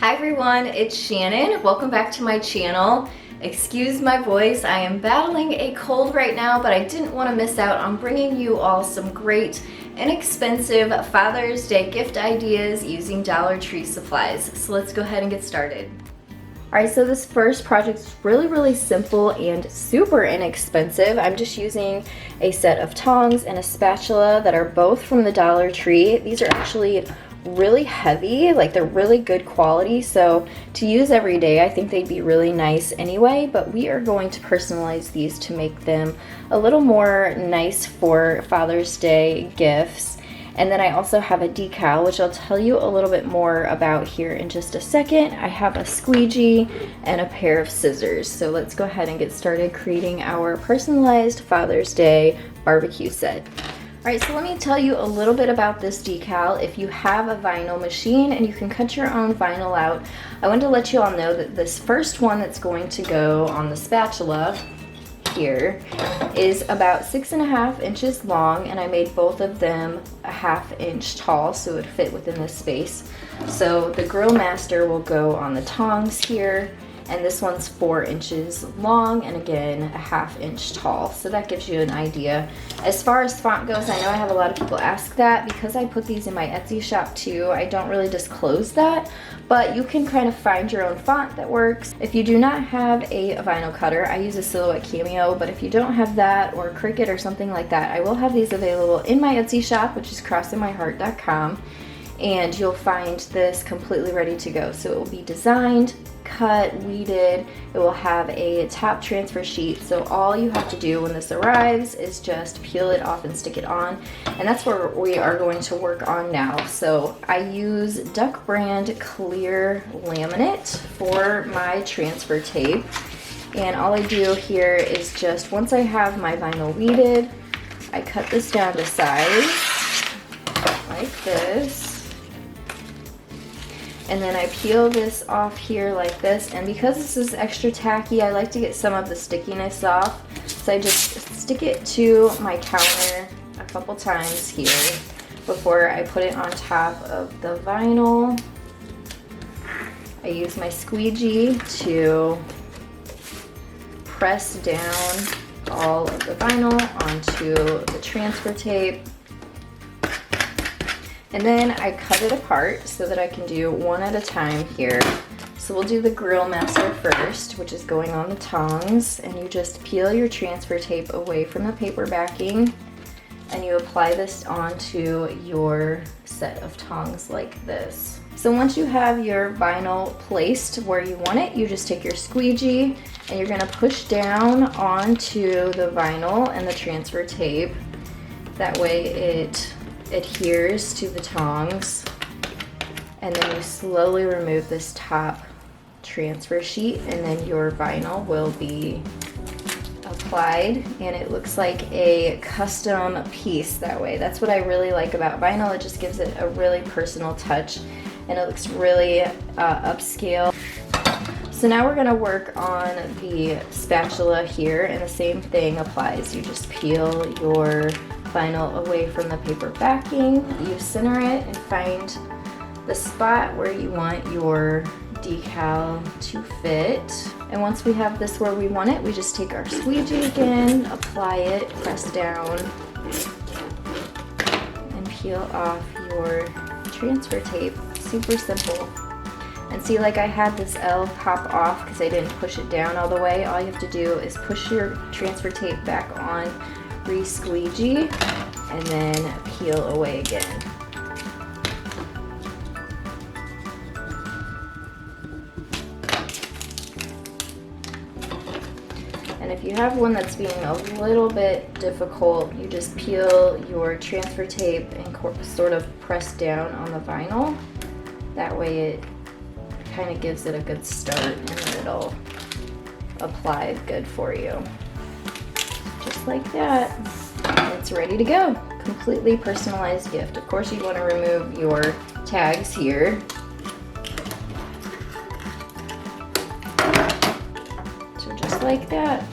Hi everyone, it's Shannon. Welcome back to my channel. Excuse my voice, I am battling a cold right now, but I didn't want to miss out on bringing you all some great, inexpensive Father's Day gift ideas using Dollar Tree supplies. So let's go ahead and get started. Alright, so this first project is really simple and super inexpensive. I'm just using a set of tongs and a spatula that are both from the Dollar Tree. These are actually really heavy, like they're really good quality, so to use every day I think they'd be really nice anyway, but we are going to personalize these to make them a little more nice for Father's Day gifts. And then I also have a decal, which I'll tell you a little bit more about here in just a second. I have a squeegee and a pair of scissors. So let's go ahead and get started creating our personalized Father's Day barbecue set. All right, so let me tell you a little bit about this decal. If you have a vinyl machine and you can cut your own vinyl out, I wanted to let you all know that this first one that's going to go on the spatula here is about 6.5 inches long, and I made both of them a 1/2 inch tall so it would fit within this space. So the Grill Master will go on the tongs here, and this one's 4 inches long and again a 1/2 inch tall. So that gives you an idea. As far as font goes, I know I have a lot of people ask that. Because I put these in my Etsy shop too, I don't really disclose that, but you can kind of find your own font that works. If you do not have a vinyl cutter, I use a Silhouette Cameo, but if you don't have that or Cricut or something like that, I will have these available in my Etsy shop, which is crossinmyheart.com, and you'll find this completely ready to go. So it will be designed, cut, weeded. It will have a top transfer sheet, so all you have to do when this arrives is just peel it off and stick it on, and that's what we are going to work on now. So I use Duck brand clear laminate for my transfer tape, and all I do here is just, once I have my vinyl weeded, I cut this down to size like this. And then I peel this off here like this, and because this is extra tacky, I like to get some of the stickiness off. So I just stick it to my counter a couple times here before I put it on top of the vinyl. I use my squeegee to press down all of the vinyl onto the transfer tape. And then I cut it apart so that I can do one at a time here. So we'll do the Grill Master first, which is going on the tongs, and you just peel your transfer tape away from the paper backing, and you apply this onto your set of tongs like this. So once you have your vinyl placed where you want it, you just take your squeegee and you're gonna push down onto the vinyl and the transfer tape. That way it adheres to the tongs, and then you slowly remove this top transfer sheet, and then your vinyl will be applied, and it looks like a custom piece that way. That's what I really like about vinyl. It just gives it a really personal touch, and it looks really upscale. So now we're gonna work on the spatula here, and the same thing applies. You just peel your vinyl away from the paper backing, you center it and find the spot where you want your decal to fit. And once we have this where we want it, we just take our squeegee again, apply it, press down, and peel off your transfer tape. Super simple. And see, like I had this L pop off because I didn't push it down all the way. All you have to do is push your transfer tape back on, re-squeegee, and then peel away again. And if you have one that's being a little bit difficult, you just peel your transfer tape and sort of press down on the vinyl. That way it kind of gives it a good start, and then it'll apply good for you. Just like that. It's ready to go. Completely personalized gift. Of course, you want to remove your tags here. So just like that.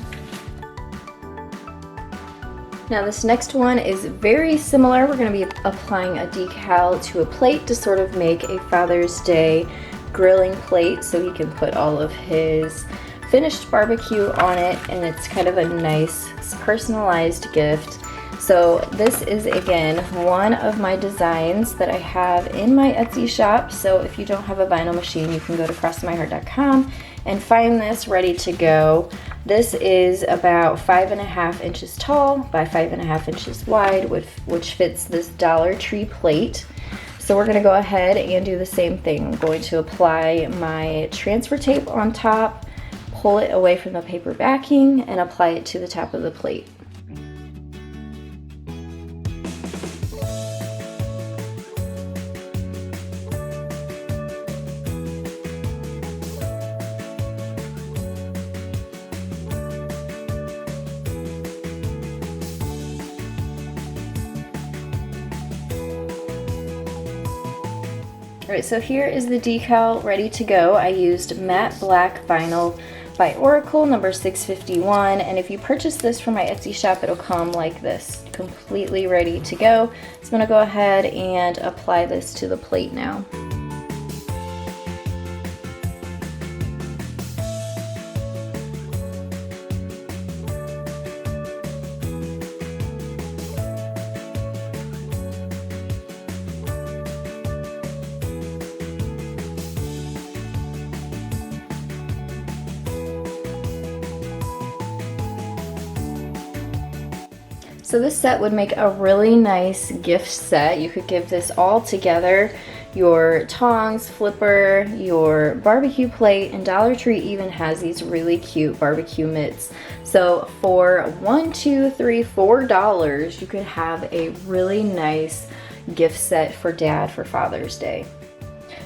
Now this next one is very similar. We're going to be applying a decal to a plate to sort of make a Father's Day grilling plate so he can put all of his finished barbecue on it, and it's kind of a nice personalized gift. So this is again one of my designs that I have in my Etsy shop. So if you don't have a vinyl machine, you can go to crossmyheart.com and find this ready to go. This is about 5.5 inches tall by 5.5 inches wide, which fits this Dollar Tree plate. So we're gonna go ahead and do the same thing. I'm going to apply my transfer tape on top, pull it away from the paper backing, and apply it to the top of the plate. Alright, so here is the decal ready to go. I used matte black vinyl by Oracle number 651, and if you purchase this from my Etsy shop, it'll come like this, completely ready to go. So I'm going to go ahead and apply this to the plate now. So this set would make a really nice gift set. You could give this all together, your tongs, flipper, your barbecue plate, and Dollar Tree even has these really cute barbecue mitts. So for $1, $2, $3, $4, you could have a really nice gift set for Dad for Father's Day.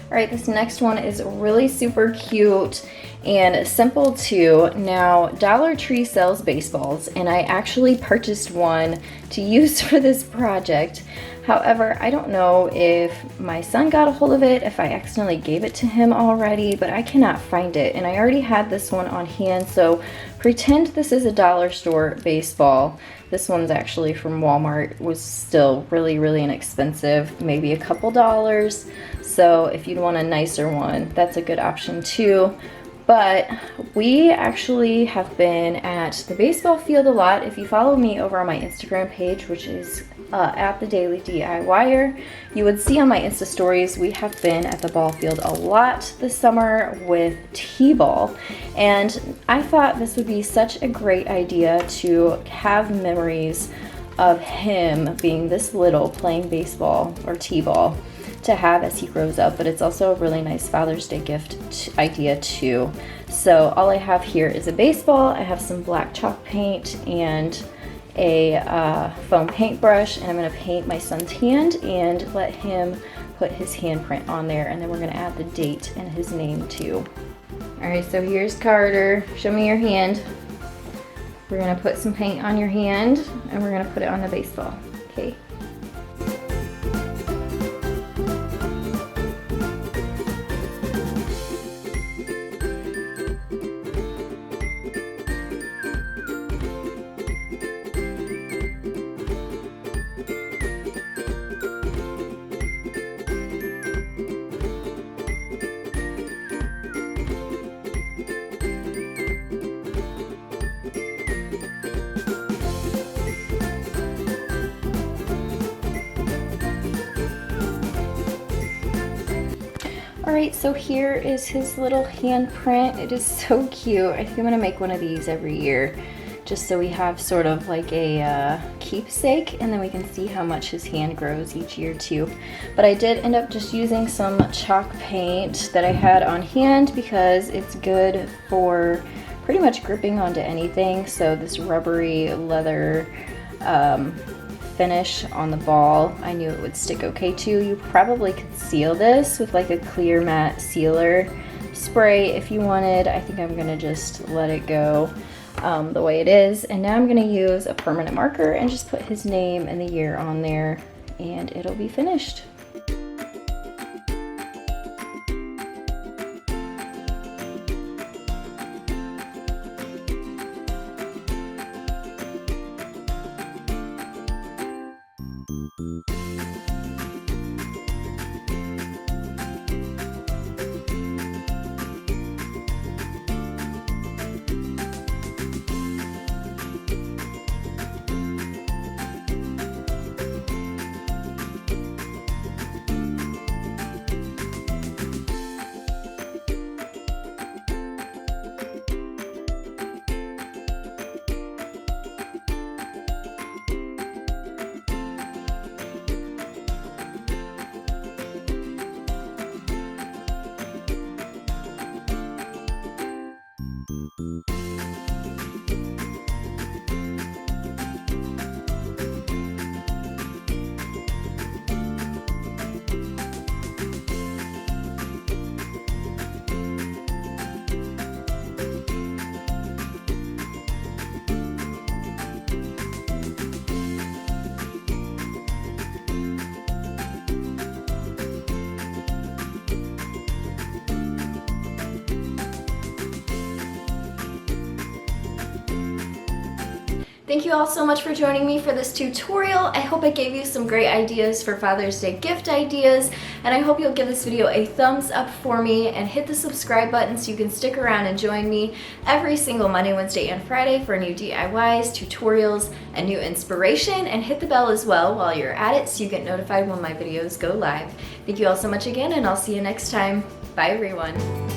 All right, this next one is really super cute and simple too. Now, Dollar Tree sells baseballs, and I actually purchased one to use for this project. However, I don't know if my son got a hold of it, if I accidentally gave it to him already, but I cannot find it. And I already had this one on hand, so pretend this is a dollar store baseball. This one's actually from Walmart, was still really, really inexpensive, maybe a couple dollars. So if you'd want a nicer one, that's a good option too. But we actually have been at the baseball field a lot. If you follow me over on my Instagram page, which is at TheDailyDIYer, you would see on my Insta stories we have been at the ball field a lot this summer with T-ball. And I thought this would be such a great idea to have memories of him being this little playing baseball or T-ball to have as he grows up, but it's also a really nice Father's Day gift idea too. So all I have here is a baseball. I have some black chalk paint and a foam paintbrush, and I'm going to paint my son's hand and let him put his handprint on there, and then we're going to add the date and his name too. Alright, so here's Carter. Show me your hand. We're going to put some paint on your hand and we're going to put it on the baseball. Okay. Alright, so here is his little handprint. It is so cute. I think I'm going to make one of these every year, just so we have sort of like a keepsake, and then we can see how much his hand grows each year too. But I did end up just using some chalk paint that I had on hand because it's good for pretty much gripping onto anything. So this rubbery leather finish on the ball, I knew it would stick okay too. You probably could seal this with like a clear matte sealer spray if you wanted. I think I'm gonna just let it go the way it is. And now I'm gonna use a permanent marker and just put his name and the year on there, and it'll be finished. Thank you all so much for joining me for this tutorial. I hope I gave you some great ideas for Father's Day gift ideas, and I hope you'll give this video a thumbs up for me and hit the subscribe button so you can stick around and join me every single Monday, Wednesday, and Friday for new DIYs, tutorials, and new inspiration, and hit the bell as well while you're at it so you get notified when my videos go live. Thank you all so much again, and I'll see you next time. Bye everyone.